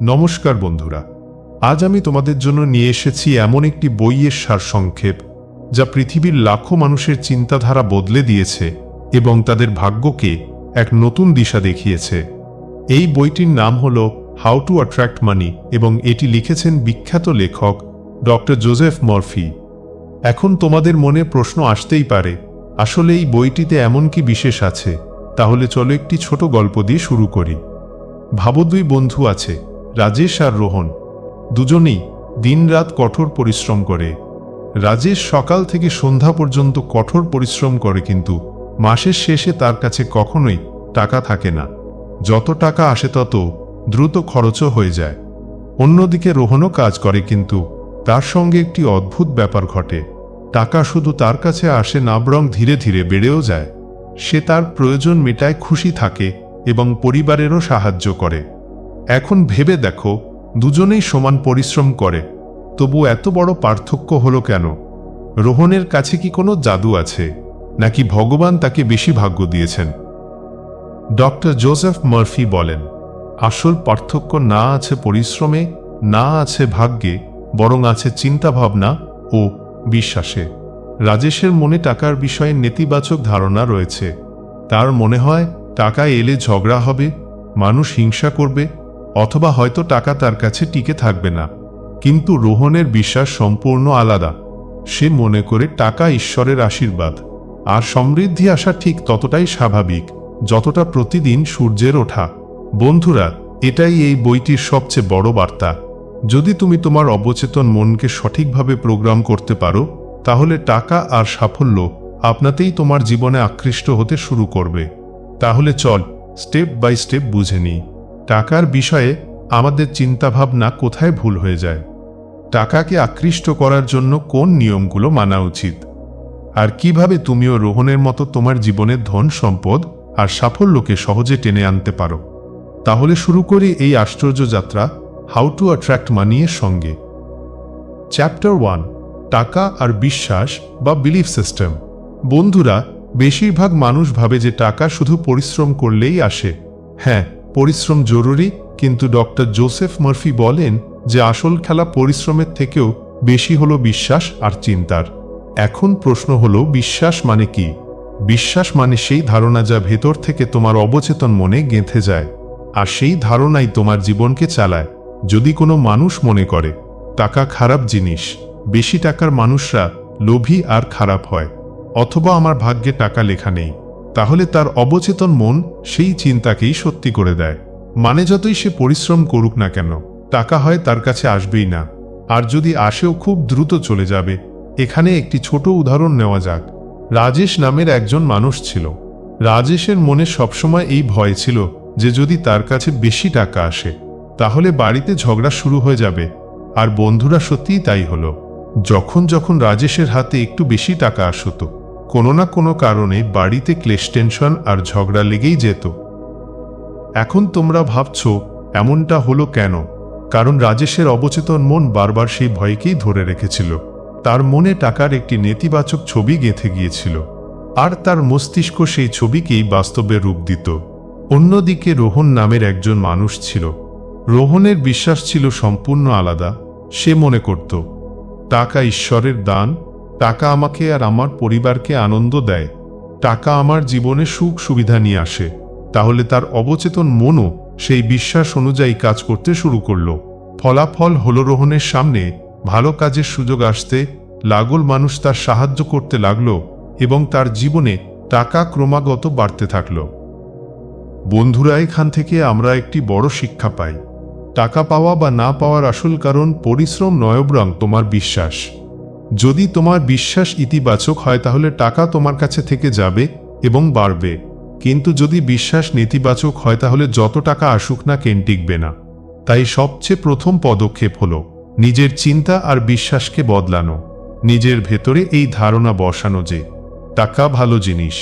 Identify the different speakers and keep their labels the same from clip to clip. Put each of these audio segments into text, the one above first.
Speaker 1: নমস্কার বন্ধুরা, আজ আমি তোমাদের জন্য নিয়ে এসেছি এমন একটি বইয়ের সারসংক্ষেপ যা পৃথিবীর লাখো মানুষের চিন্তাধারা বদলে দিয়েছে এবং তাদের ভাগ্যকে এক নতুন দিশা দেখিয়েছে। এই বইটির নাম হল হাউ টু অ্যাট্রাক্ট মানি এবং এটি লিখেছেন বিখ্যাত লেখক ডক্টর জোসেফ মারফি। এখন তোমাদের মনে প্রশ্ন আসতেই পারে, আসলে এই বইটিতে এমন কি বিশেষ আছে? তাহলে চলো একটি ছোট গল্প দিয়ে শুরু করি। ভাবো, দুই বন্ধু আছে, রাজেশ আর রোহন। দুজনেই দিনরাত কঠোর পরিশ্রম করে। রাজেশ সকাল থেকে সন্ধ্যা পর্যন্ত কঠোর পরিশ্রম করে, কিন্তু মাসের শেষে তার কাছে কখনোই টাকা থাকে না। যত টাকা আসে তত দ্রুত খরচও হয়ে যায়। অন্যদিকে রোহনও কাজ করে, কিন্তু তার সঙ্গে একটি অদ্ভুত ব্যাপার ঘটে। টাকা শুধু তার কাছে আসে না, বরং ধীরে ধীরে বেড়েও যায়। সে তার প্রয়োজন মেটায়, খুশি থাকে এবং পরিবারেরও সাহায্য করে। এখন ভেবে দেখো, দুজনেই সমান পরিশ্রম করে, তবু এত বড় পার্থক্য হলো কেন? রোহনের কাছে কি কোনো জাদু আছে, নাকি ভগবান তাকে বেশি ভাগ্য দিয়েছেন? ডক্টর জোসেফ মারফি বলেন, আসল পার্থক্য না আছে পরিশ্রমে, না আছে ভাগ্যে, বরং আছে চিন্তাভাবনা ও বিশ্বাসে। রাজেশের মনে টাকার বিষয়ে নেতিবাচক ধারণা রয়েছে। তার মনে হয় টাকা এলে ঝগড়া হবে, মানুষ হিংসা করবে, অথবা হয়তো টাকা তার কাছে টিকে থাকবে না। কিন্তু রোহনের বিশ্বাস সম্পূর্ণ আলাদা। সে মনে করে টাকা ঈশ্বরের আশীর্বাদ, আর সমৃদ্ধি আসা ঠিক ততটাই স্বাভাবিক যতটা প্রতিদিন সূর্যের ওঠা। বন্ধুরা, এটাই এই বইটির সবচেয়ে বড় বার্তা। যদি তুমি তোমার অবচেতন মনকে সঠিকভাবে প্রোগ্রাম করতে পারো, তাহলে টাকা আর সাফল্য আপনাতেই তোমার জীবনে আকৃষ্ট হতে শুরু করবে। তাহলে চল স্টেপ বাই স্টেপ বুঝে নিই, টাকার বিষয়ে আমাদের চিন্তাভাবনা কোথায় ভুল হয়ে যায়, টাকাকে আকৃষ্ট করার জন্য কোন নিয়মগুলো মানা উচিত, আর কিভাবে তুমিও রোহনের মতো তোমার জীবনের ধন সম্পদ আর সাফল্যকে সহজে টেনে আনতে পারো। তাহলে শুরু করি এই আশ্চর্য যাত্রা, হাউ টু অ্যাট্রাক্ট মানি এর সঙ্গে। চ্যাপ্টার 1, টাকা আর বিশ্বাস বা বিলিফ সিস্টেম। বন্ধুরা, বেশিরভাগ মানুষ ভাবে যে টাকা শুধু পরিশ্রম করলেই আসে। হ্যাঁ, পরিশ্রম জরুরি, কিন্তু ডক্টর জোসেফ মারফি বলেন যে আসল খেলা পরিশ্রমের থেকেও বেশি হলো বিশ্বাস আর চিন্তার। এখন প্রশ্ন হলো, বিশ্বাস মানে কি? বিশ্বাস মানে সেই ধারণা যা ভেতর থেকে তোমার অবচেতন মনে গেঁথে যায়, আর সেই ধারণাই তোমার জীবনকে চালায়। যদি কোনো মানুষ মনে করে টাকা খারাপ জিনিস, বেশি টাকার মানুষরা লোভী আর খারাপ হয়, অথবা আমার ভাগ্যে টাকা লেখা নেই, তাহলে তার অবচেতন মন সেই চিন্তাকেই সত্যি করে দেয়। মানে যতই সে পরিশ্রম করুক না কেন, টাকা হয় তার কাছে আসবেই না, আর যদি আসেও খুব দ্রুত চলে যাবে। এখানে একটি ছোট উদাহরণ নেওয়া যাক। রাজেশ নামের একজন মানুষ ছিল। রাজেশের মনে সবসময় এই ভয় ছিল যে যদি তার কাছে বেশি টাকা আসে, তাহলে বাড়িতে ঝগড়া শুরু হয়ে যাবে। আর বন্ধুরা, সত্যিই তাই হলো। যখন যখন রাজেশের হাতে একটু বেশি টাকা আসতো, কোনো না কোনো কারণে বাড়িতে ক্লেশ, টেনশন আর ঝগড়া লেগেই যেত। এখন তোমরা ভাবছ এমনটা হলো কেন? কারণ রাজেশের অবচেতন মন বারবার সেই ভয়কেই ধরে রেখেছিল। তার মনে টাকার একটি নেতিবাচক ছবি গেঁথে গিয়েছিল, আর তার মস্তিষ্ক সেই ছবিকেই বাস্তবে রূপ দিত। অন্যদিকে রোহন নামের একজন মানুষ ছিল। রোহনের বিশ্বাস ছিল সম্পূর্ণ আলাদা। সে মনে করত টাকা ঈশ্বরের দান, টাকা আমাকে আর আমার পরিবারকে আনন্দ দেয়, টাকা আমার জীবনে সুখ সুবিধা নিয়ে আসে। তাহলে তার অবচেতন মনও সেই বিশ্বাস অনুযায়ী কাজ করতে শুরু করলো। ফলাফল হলো, রোহনের সামনে ভালো কাজের সুযোগ আসতে লাগল, মানুষ তার সাহায্য করতে লাগলো এবং তার জীবনে টাকা ক্রমাগত বাড়তে থাকলো। বন্ধুরা, এখান থেকে আমরা একটি বড় শিক্ষা পাই। টাকা পাওয়া বা না পাওয়ার আসল কারণ পরিশ্রম নয়, বরং তোমার বিশ্বাস। যদি তোমার বিশ্বাস ইতিবাচক হয়, তাহলে টাকা তোমার কাছে থেকে যাবে এবং বাড়বে। কিন্তু যদি বিশ্বাস নেতিবাচক হয়, তাহলে যত টাকা আসুক না কেন টিকবে না। তাই সবচেয়ে প্রথম পদক্ষেপ হলো নিজের চিন্তা আর বিশ্বাসকে বদলানো। নিজের ভেতরে এই ধারণা বসানো যে টাকা ভালো জিনিস,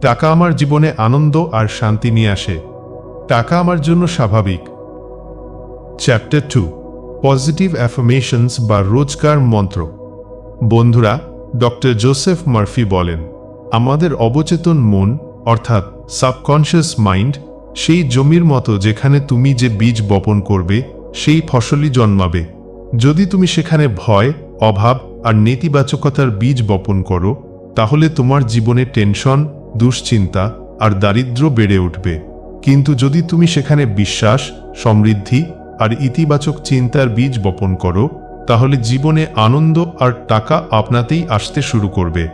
Speaker 1: টাকা আমার জীবনে আনন্দ আর শান্তি নিয়ে আসে, টাকা আমার জন্য স্বাভাবিক। চ্যাপ্টার 2, পজিটিভ অ্যাফার্মেশনস বা রোজগার মন্ত্র। বন্ধুরা, ডক্টর জোসেফ মারফি বলেন, আমাদের অবচেতন মন অর্থাৎ সাবকনশিয়াস মাইন্ড সেই জমির মতো যেখানে তুমি যে বীজ বপন করবে সেই ফসলই জন্মাবে। যদি তুমি সেখানে ভয়, অভাব আর নেতিবাচকতার বীজ বপন করো, তাহলে তোমার জীবনে টেনশন, দুশ্চিন্তা আর দারিদ্র্য বেড়ে উঠবে। কিন্তু যদি তুমি সেখানে বিশ্বাস, সমৃদ্ধি আর ইতিবাচক চিন্তার বীজ বপন করো, তাহলে জীবনে আনন্দ আর টাকা আপনাতেই আসতে শুরু করবে।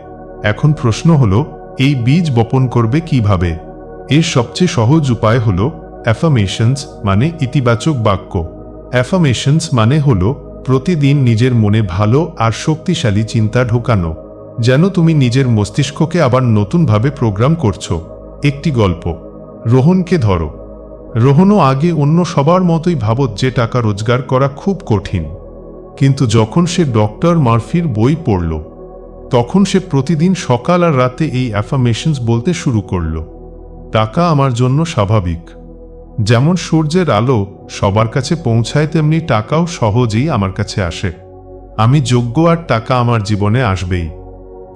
Speaker 1: এখন প্রশ্ন হলো, এই বীজ বপন করবে কিভাবে? এর সবচেয়ে সহজ উপায় হলো অ্যাফার্মেশনস, মানে ইতিবাচক বাক্য। অ্যাফার্মেশনস মানে হলো প্রতিদিন নিজের মনে ভালো আর শক্তিশালী চিন্তা ঢোকানো, যেন তুমি নিজের মস্তিষ্ককে আবার নতুনভাবে প্রোগ্রাম করছো। একটি গল্প। রোহনকে ধরো। রোহনও আগে অন্য সবার মতোই ভাবত যে টাকা রোজগার করা খুব কঠিন। কিন্তু যখন সে ডক্টর মার্ফির বই পড়ল, তখন সে প্রতিদিন সকাল আর রাতে এই অ্যাফার্মেশনস বলতে শুরু করল। টাকা আমার জন্য স্বাভাবিক। যেমন সূর্যের আলো সবার কাছে পৌঁছায়, তেমনি টাকাও সহজেই আমার কাছে আসে। আমি যোগ্য আর টাকা আমার জীবনে আসবেই।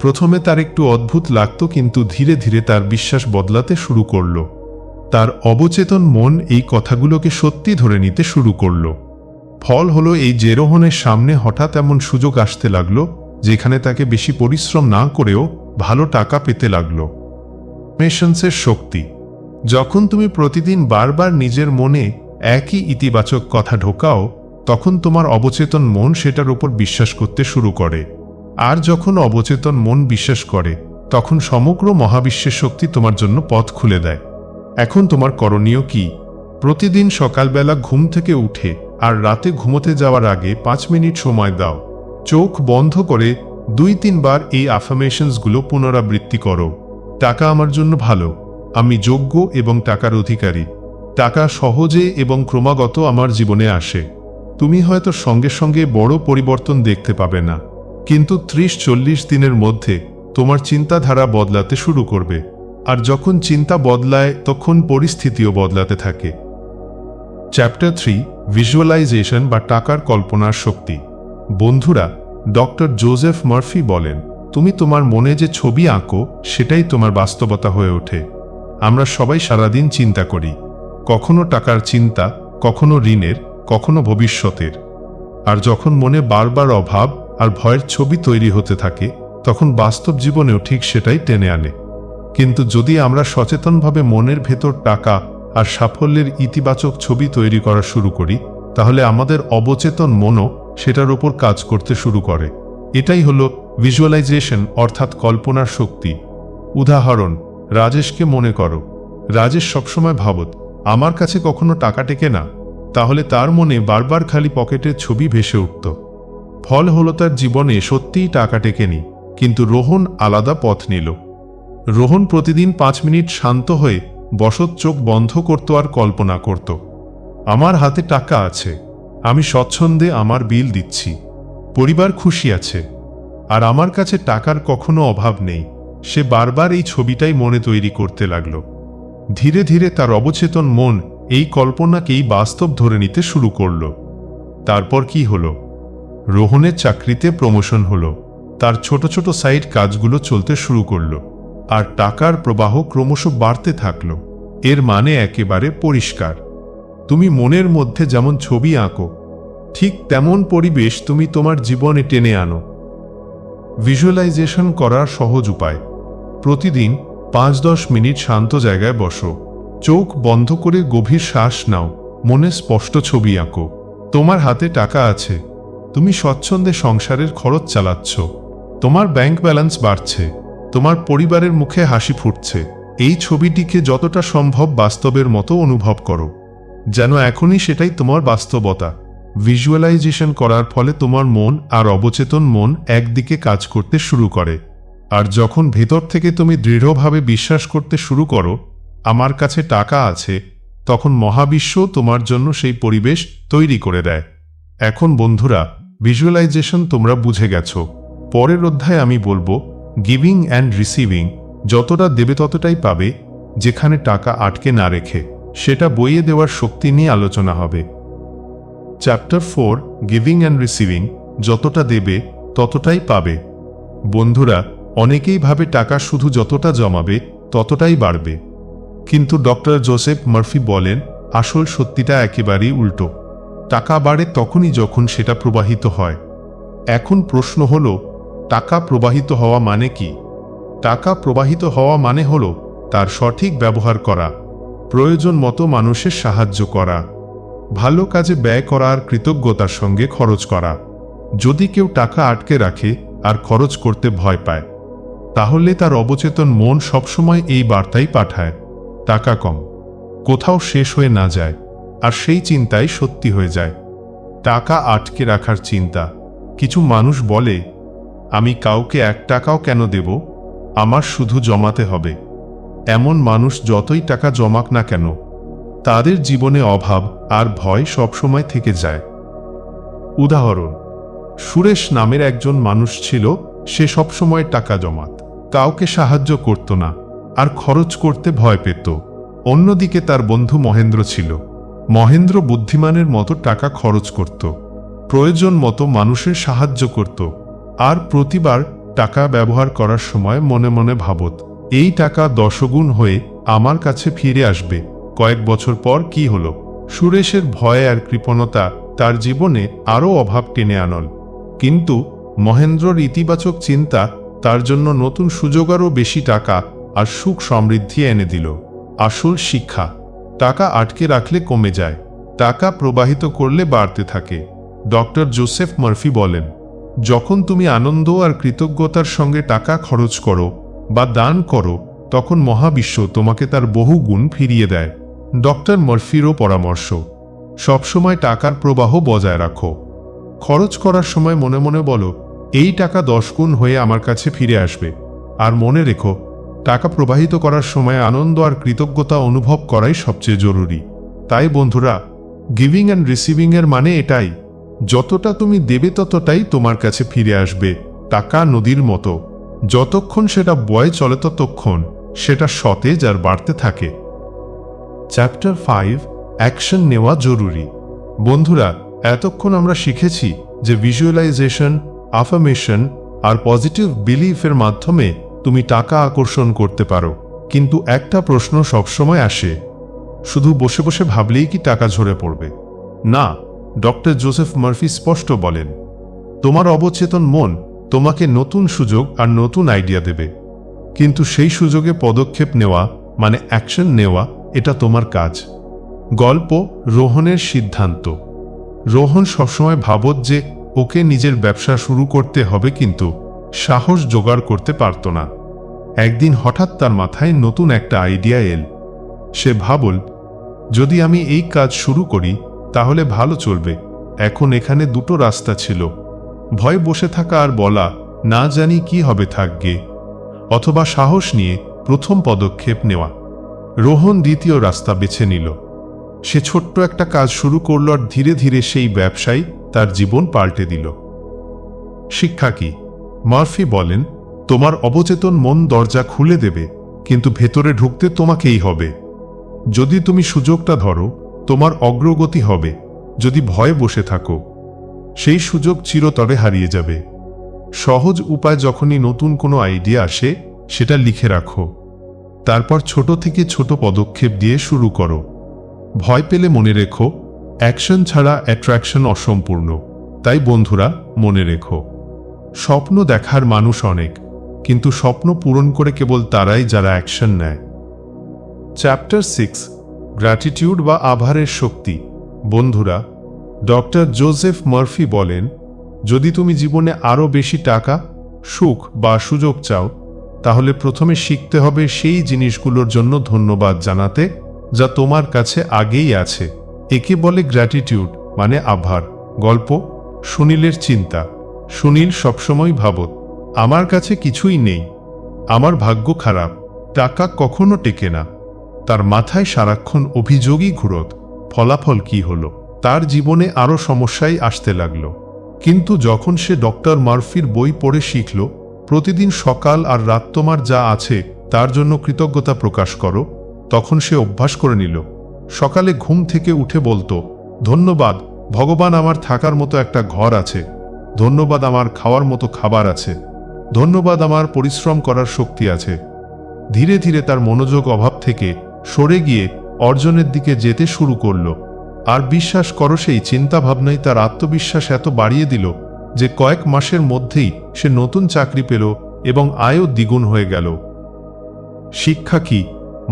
Speaker 1: প্রথমে তার একটু অদ্ভুত লাগতো, কিন্তু ধীরে ধীরে তার বিশ্বাস বদলাতে শুরু করল। তার অবচেতন মন এই কথাগুলোকে সত্যি ধরে নিতে শুরু করল। ফল হলো এই যে রোহনের সামনে হঠাৎ এমন সুযোগ আসতে লাগলো যেখানে তাকে বেশি পরিশ্রম না করেও ভালো টাকা পেতে লাগলো। অ্যাফার্মেশনসের শক্তি। যখন তুমি প্রতিদিন বারবার নিজের মনে একই ইতিবাচক কথা ঢোকাও, তখন তোমার অবচেতন মন সেটার উপর বিশ্বাস করতে শুরু করে। আর যখন অবচেতন মন বিশ্বাস করে, তখন সমগ্র মহাবিশ্বের শক্তি তোমার জন্য পথ খুলে দেয়। এখন তোমার করণীয় কি? প্রতিদিন সকালবেলা ঘুম থেকে উঠে আর রাতে ঘুমোতে যাওয়ার আগে 5 মিনিট সময় দাও। চোখ বন্ধ করে 2-3 বার এই অ্যাফার্মেশনসগুলো পুনরাবৃত্তি করো। টাকা আমার জন্য ভালো, আমি যোগ্য এবং টাকার অধিকারী। টাকা সহজে এবং ক্রমাগত আমার জীবনে আসে। তুমি হয়তো সঙ্গে সঙ্গে বড় পরিবর্তন দেখতে পাবে না, কিন্তু 30-40 দিনের মধ্যে তোমার চিন্তাধারা বদলাতে শুরু করবে। আর যখন চিন্তা বদলায়, তখন পরিস্থিতিও বদলাতে থাকে। চ্যাপ্টার 3, ভিজুয়ালাইজেশন বা টাকার কল্পনার শক্তি। বন্ধুরা, ডক্টর জোসেফ মার্ফি বলেন, তুমি তোমার মনে যে ছবি আঁকো, সেটাই তোমার বাস্তবতা হয়ে ওঠে। আমরা সবাই সারাদিন চিন্তা করি, কখনো টাকার চিন্তা, কখনো ঋণের, কখনো ভবিষ্যতের। আর যখন মনে বারবার অভাব আর ভয়ের ছবি তৈরি হতে থাকে, তখন বাস্তব জীবনেও ঠিক সেটাই টেনে আনে। কিন্তু যদি আমরা সচেতনভাবে মনের ভেতর টাকা আর সাফল্যের ইতিবাচক ছবি তৈরি করা শুরু করি, তাহলে আমাদের অবচেতন মনও সেটার উপর কাজ করতে শুরু করে। এটাই হলো ভিজুয়ালাইজেশন, অর্থাৎ কল্পনার শক্তি। উদাহরণ, রাজেশকে মনে করো। রাজেশ সবসময় ভাবত, আমার কাছে কখনো টাকা টেকে না। তাহলে তার মনে বারবার খালি পকেটের ছবি ভেসে উঠত। ফল হলো তার জীবনে সত্যিই টাকা টেকেনি, কিন্তু রোহন আলাদা পথ নিল। রোহন প্রতিদিন 5 মিনিট শান্ত হয়ে বসত চোখ বন্ধ করত আর কল্পনা করত, আমার হাতে টাকা আছে, আমি স্বচ্ছন্দে আমার বিল দিচ্ছি, পরিবার খুশি আছে, আর আমার কাছে টাকার কখনো অভাব নেই। সে বারবার এই ছবিটাই মনে তৈরি করতে লাগল। ধীরে ধীরে তার অবচেতন মন এই কল্পনাকেই বাস্তব ধরে নিতে শুরু করল। তারপর কি হলো? রোহনের চাকরিতে প্রমোশন হলো, তার ছোট ছোট সাইড কাজগুলো চলতে শুরু করলো, আর টাকার প্রবাহ ক্রমশ বাড়তে থাকলো। এর মানে একেবারে পরিষ্কার, তুমি মনের মধ্যে যেমন ছবি আঁকো, ঠিক তেমন পরিবেশ তুমি তোমার জীবনে টেনে আনো। ভিজুয়ালাইজেশন করার সহজ উপায়। প্রতিদিন 5-10 মিনিট শান্ত জায়গায় বসো, চোখ বন্ধ করে গভীর শ্বাস নাও, মনে স্পষ্ট ছবি আঁকো। তোমার হাতে টাকা আছে, তুমি স্বচ্ছন্দে সংসারের খরচ চালাচ্ছ, তোমার ব্যাংক ব্যালেন্স বাড়ছে, তোমার পরিবারের মুখে হাসি ফুটছে। এই ছবিটিকে যতটা সম্ভব বাস্তবের মতো অনুভব করো, যেন এখনই সেটাই তোমার বাস্তবতা। ভিজুয়ালাইজেশন করার ফলে তোমার মন আর অবচেতন মন একদিকে কাজ করতে শুরু করে। আর যখন ভেতর থেকে তুমি দৃঢ়ভাবে বিশ্বাস করতে শুরু করো, আমার কাছে টাকা আছে, তখন মহাবিশ্ব তোমার জন্য সেই পরিবেশ তৈরি করে দেয়। এখন বন্ধুরা, ভিজুয়ালাইজেশন তোমরা বুঝে গেছো। পরের অধ্যায়ে আমি বলবো গিভিং অ্যান্ড রিসিভিং। যতটা দেবে ততটাই পাবে, যেখানে টাকা আটকে না রেখে সেটা বইয়ে দেওয়ার শক্তি নিয়ে আলোচনা হবে। Chapter 4, giving and receiving. যতটা দেবে ততটাই পাবে। বন্ধুরা, অনেকেই ভাবে টাকা শুধু যতটা জমাবে ততটাই বাড়বে, কিন্তু ডক্টর জোসেফ মার্ফি বলেন আসল সত্যিটা একেবারেই উল্টো। টাকা বাড়ে তখনই যখন সেটা প্রবাহিত হয়। এখন প্রশ্ন হলো, টাকা প্রবাহিত হওয়া মানে কি? টাকা প্রবাহিত হওয়া মানে হলো তার সঠিক ব্যবহার করা, প্রয়োজন মতো মানুষের সাহায্য করা, ভালো কাজে ব্যয় করা আর কৃতজ্ঞতার সঙ্গে খরচ করা। যদি কেউ টাকা আটকে রাখে আর খরচ করতে ভয় পায়, তাহলে তার অবচেতন মন সবসময় এই বার্তাই পাঠায়, টাকা কম, কোথাও শেষ হয়ে না যায়। আর সেই চিন্তাই সত্যি হয়ে যায়। টাকা আটকে রাখার চিন্তা। কিছু মানুষ বলে, আমি কাউকে 1 টাকাও কেন দেব, আমার শুধু জমাতে হবে। এমন মানুষ যতই টাকা জমাক না কেন, তাদের জীবনে অভাব আর ভয় সবসময় থেকে যায়। উদাহরণ, সুরেশ নামের একজন মানুষ ছিল। সে সবসময় টাকা জমাত, কাউকে সাহায্য করত না আর খরচ করতে ভয় পেত। অন্যদিকে তার বন্ধু মহেন্দ্র ছিল। মহেন্দ্র বুদ্ধিমানের মতো টাকা খরচ করত, প্রয়োজন মতো মানুষের সাহায্য করত, আর প্রতিবার টাকা ব্যবহার করার সময় মনে মনে ভাবত, এই টাকা 10 গুণ হয়ে আমার কাছে ফিরে আসবে। কয়েক বছর পর কি হলো? সুরেশের ভয় আর কৃপণতা তার জীবনে আরও অভাব টেনে আনল। কিন্তু মহেন্দ্রর ইতিবাচক চিন্তা তার জন্য নতুন সুযোগ, আরও বেশি টাকা আর সুখ সমৃদ্ধি এনে দিল। আসল শিক্ষা, টাকা আটকে রাখলে কমে যায়, টাকা প্রবাহিত করলে বাড়তে থাকে। ডক্টর জোসেফ মার্ফি বলেন, যখন তুমি আনন্দ আর কৃতজ্ঞতার সঙ্গে টাকা খরচ করো বা দান করো, তখন মহাবিশ্ব তোমাকে তার বহু গুণ ফিরিয়ে দেয়। ডক্টর মার্ফিরও পরামর্শ, সবসময় টাকার প্রবাহ বজায় রাখো। খরচ করার সময় মনে মনে বলো, এই টাকা 10 গুণ হয়ে আমার কাছে ফিরে আসবে। আর মনে রেখো, টাকা প্রবাহিত করার সময় আনন্দ আর কৃতজ্ঞতা অনুভব করাই সবচেয়ে জরুরি। তাই বন্ধুরা, গিভিং অ্যান্ড রিসিভিং এর মানে এটাই, যতটা তুমি দেবে ততটাই তোমার কাছে ফিরে আসবে। টাকা নদীর মতো, যতক্ষণ সেটা বয়ে চলে ততক্ষণ সেটা সতেজ আর বাড়তে থাকে। চ্যাপ্টার 5, অ্যাকশন নেওয়া জরুরি। বন্ধুরা, এতক্ষণ আমরা শিখেছি যে ভিজুয়ালাইজেশন, আফার্মেশন আর পজিটিভ বিলিফের মাধ্যমে তুমি টাকা আকর্ষণ করতে পারো। কিন্তু একটা প্রশ্ন সবসময় আসে, শুধু বসে বসে ভাবলেই কি টাকা ঝরে পড়বে? না, ডক্টর জোসেফ মার্ফি স্পষ্ট বলেন, তোমার অবচেতন মন তোমাকে নতুন সুযোগ আর নতুন আইডিয়া দেবে। কিন্তু সেই সুযোগে পদক্ষেপ নেওয়া মানে অ্যাকশন নেওয়া, এটা তোমার কাজ। গল্প, রোহনের সিদ্ধান্ত। রোহন সবসময় ভাবত যে ওকে নিজের ব্যবসা শুরু করতে হবে, কিন্তু সাহস জোগাড় করতে পারত না। একদিন হঠাৎ তার মাথায় নতুন একটা আইডিয়া এল। সে ভাবল, যদি আমি এই কাজ শুরু করি তাহলে ভালো চলবে। এখন এখানে দুটো রাস্তা ছিল, ভয় বসে থাকা আর বলা না জানি কি হবে থাকবে, অথবা সাহস নিয়ে প্রথম পদক্ষেপ নেওয়া। রোহন দ্বিতীয় রাস্তা বেছে নিল। সে ছোট্ট একটা কাজ শুরু করল আর ধীরে ধীরে সেই ব্যবসায় তার জীবন পাল্টে দিল। শিক্ষা কি? মার্ফি বলেন, তোমার অবচেতন মন দরজা খুলে দেবে, কিন্তু ভেতরে ঢুকতে তোমাকেই হবে। যদি তুমি সুযোগটা ধরো, তোমার অগ্রগতি হবে। যদি ভয়ে বসে থাকো, সেই সুযোগ চিরতরে হারিয়ে যাবে। সহজ উপায়, যখনই নতুন কোনো আইডিয়া আসে সেটা লিখে রাখো। তারপর ছোট থেকে ছোট পদক্ষেপ দিয়ে শুরু করো। ভয় পেলে মনে রেখো, অ্যাকশন ছাড়া অ্যাট্রাকশন অসম্পূর্ণ। তাই বন্ধুরা, মনে রেখো, স্বপ্ন দেখার মানুষ অনেক, কিন্তু স্বপ্ন পূরণ করে কেবল তারাই যারা অ্যাকশন নেয়। চ্যাপ্টার 6, গ্র্যাটিটিউড বা আভারের শক্তি। বন্ধুরা, ডক্টর জোসেফ মার্ফি বলেন, যদি তুমি জীবনে আরও বেশি টাকা, সুখ বা সুযোগ চাও, তাহলে প্রথমে শিখতে হবে সেই জিনিসগুলোর জন্য ধন্যবাদ জানাতে যা তোমার কাছে আগেই আছে। একে বলে গ্র্যাটিটিউড, মানে আভার। গল্প, সুনীলের চিন্তা। সুনীল সবসময় ভাবত, আমার কাছে কিছুই নেই, আমার ভাগ্য খারাপ, টাকা কখনো টেকে না। তার মাথায় সারাক্ষণ অভিযোগই ঘুরত। ফলাফল কি হলো? তার জীবনে আরও সমস্যাই আসতে লাগল। কিন্তু যখন সে ডক্টর মার্ফির বই পড়ে শিখল, প্রতিদিন সকাল আর রাত তোমার যা আছে তার জন্য কৃতজ্ঞতা প্রকাশ করো, তখন সে অভ্যাস করে নিল। সকালে ঘুম থেকে উঠে বলতো, ধন্যবাদ ভগবান, আমার থাকার মতো একটা ঘর আছে, ধন্যবাদ আমার খাওয়ার মতো খাবার আছে, ধন্যবাদ আমার পরিশ্রম করার শক্তি আছে। ধীরে ধীরে তার মনোযোগ অভাব থেকে সরে গিয়ে অর্জনের দিকে যেতে শুরু করল। আর বিশ্বাস করো, সেই চিন্তাভাবনাই তার আত্মবিশ্বাস এত বাড়িয়ে দিল যে কয়েক মাসের মধ্যেই সে নতুন চাকরি পেল এবং আয়ও দ্বিগুণ হয়ে গেল। শিক্ষা কি?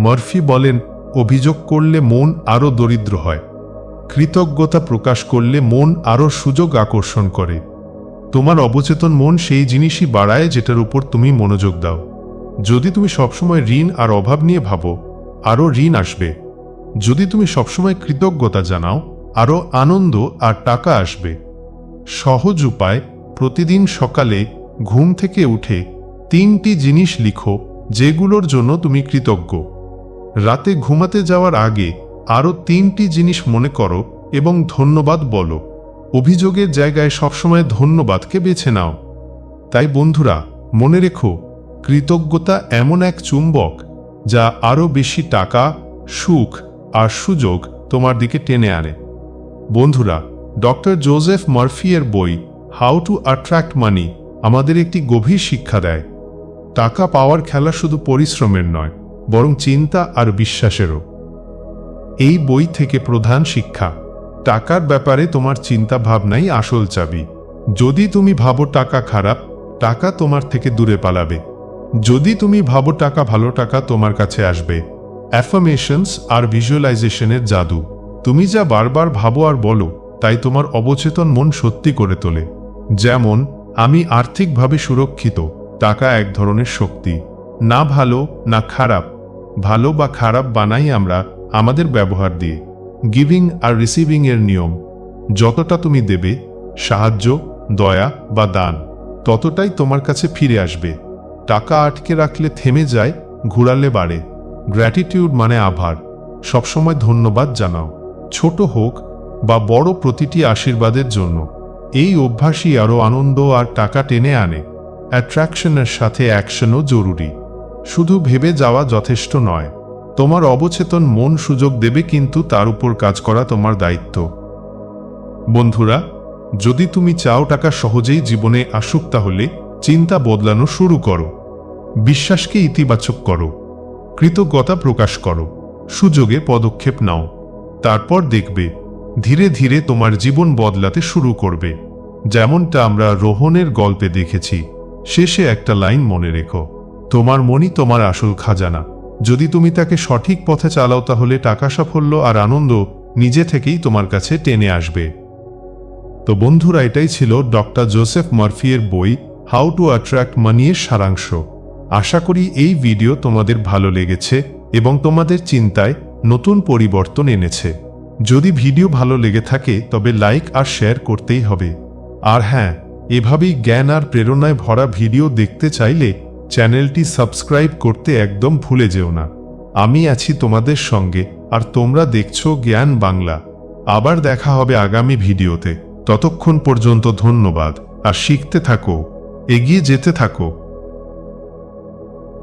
Speaker 1: মার্ফি বলেন, অভিযোগ করলে মন আরও দরিদ্র হয়, কৃতজ্ঞতা প্রকাশ করলে মন আরও সুযোগ আকর্ষণ করে। তোমার অবচেতন মন সেই জিনিসই বাড়ায় যেটার উপর তুমি মনোযোগ দাও। যদি তুমি সবসময় ঋণ আর অভাব নিয়ে ভাবো, আরও ঋণ আসবে। যদি তুমি সবসময় কৃতজ্ঞতা জানাও, আরও আনন্দ আর টাকা আসবে। সহজ উপায়, প্রতিদিন সকালে ঘুম থেকে উঠে 3টি জিনিস লিখো যেগুলোর জন্য তুমি কৃতজ্ঞ। রাতে ঘুমাতে যাওয়ার আগে আরও 3টি জিনিস মনে করো এবং ধন্যবাদ বলো। অভিযোগের জায়গায় সবসময় ধন্যবাদকে বেছে নাও। তাই বন্ধুরা, মনে রেখো, কৃতজ্ঞতা এমন এক চুম্বক যা আরও বেশি টাকা, সুখ আর সুযোগ তোমার দিকে টেনে আনে। বন্ধুরা, ডক্টর জোসেফ মার্ফি এর বই হাউ টু অ্যাট্রাক্ট মানি আমাদের একটি গভীর শিক্ষা দেয়। টাকা পাওয়ার খেলা শুধু পরিশ্রমের নয়, বরং চিন্তা আর বিশ্বাসেরও। এই বই থেকে প্রধান শিক্ষা, টাকার ব্যাপারে তোমার চিন্তা ভাবনাই আসল চাবি। যদি তুমি ভাবো টাকা খারাপ, টাকা তোমার থেকে দূরে পালাবে। যদি তুমি ভাবো টাকা ভালো, টাকা তোমার কাছে আসবে। অ্যাফার্মেশনস আর ভিজুয়ালাইজেশনের জাদু। তুমি যা বারবার ভাবো আর বলো, তাই তোমার অবচেতন মন সত্যি করে তোলে। যেমন, আমি আর্থিকভাবে সুরক্ষিত। টাকা এক ধরনের শক্তি, না ভালো না খারাপ। ভালো বা খারাপ বানাই আমরা আমাদের ব্যবহার দিয়ে। গিভিং আর রিসিভিং এর নিয়ম, যতটা তুমি দেবে, সাহায্য, দয়া বা দান, ততটাই তোমার কাছে ফিরে আসবে। টাকা আটকে রাখলে থেমে যায়, ঘুরালে বাড়ে। গ্র্যাটিটিউড মানে আভার। সবসময় ধন্যবাদ জানাও, ছোট হোক বা বড়, প্রতিটি আশীর্বাদের জন্য। এই অভ্যাসই আরও আনন্দ আর টাকা টেনে আনে। অ্যাট্রাকশনের সাথে অ্যাকশনও জরুরি। শুধু ভেবে যাওয়া যথেষ্ট নয়। তোমার অবচেতন মন সুযোগ দেবে, কিন্তু তার উপর কাজ করা তোমার দায়িত্ব। বন্ধুরা, যদি তুমি চাও টাকা সহজেই জীবনে আসুক, তাহলে চিন্তা বদলানো শুরু করো। বিশ্বাসকে ইতিবাচক করো, কৃতজ্ঞতা প্রকাশ করো, সুযোগে পদক্ষেপ নাও। তারপর দেখবে ধীরে ধীরে তোমার জীবন বদলাতে শুরু করবে। যেমনটা আমরা রোহনের গল্পে দেখেছি। শেষে একটা লাইন মনে রেখো, তোমার মনই তোমার আসল খাজানা। যদি তুমি তাকে সঠিক পথে চালাও, তাহলে টাকা, সাফল্য আর আনন্দ নিজে থেকেই তোমার কাছে টেনে আসবে। তো বন্ধুরা, এটাই ছিল ডক্টর জোসেফ মার্ফি এর বই হাউ টু অ্যাট্রাক্ট মানি এর সারাংশ। আশা করি এই ভিডিও তোমাদের ভালো লেগেছে এবং তোমাদের চিন্তায় নতুন পরিবর্তন এনেছে। যদি ভিডিও ভালো লেগে থাকে, তবে লাইক আর শেয়ার করতেই হবে। আর হ্যাঁ, এভাবেই জ্ঞান আর প্রেরণায় ভরা ভিডিও দেখতে চাইলে চ্যানেলটি সাবস্ক্রাইব করতে একদম ভুলে যেও না। আমি আছি তোমাদের সঙ্গে, আর তোমরা দেখছো জ্ঞান বাংলা। আবার দেখা হবে আগামী ভিডিওতে। ততক্ষণ পর্যন্ত ধন্যবাদ, আর শিখতে থাকো, এগিয়ে যেতে থাকো।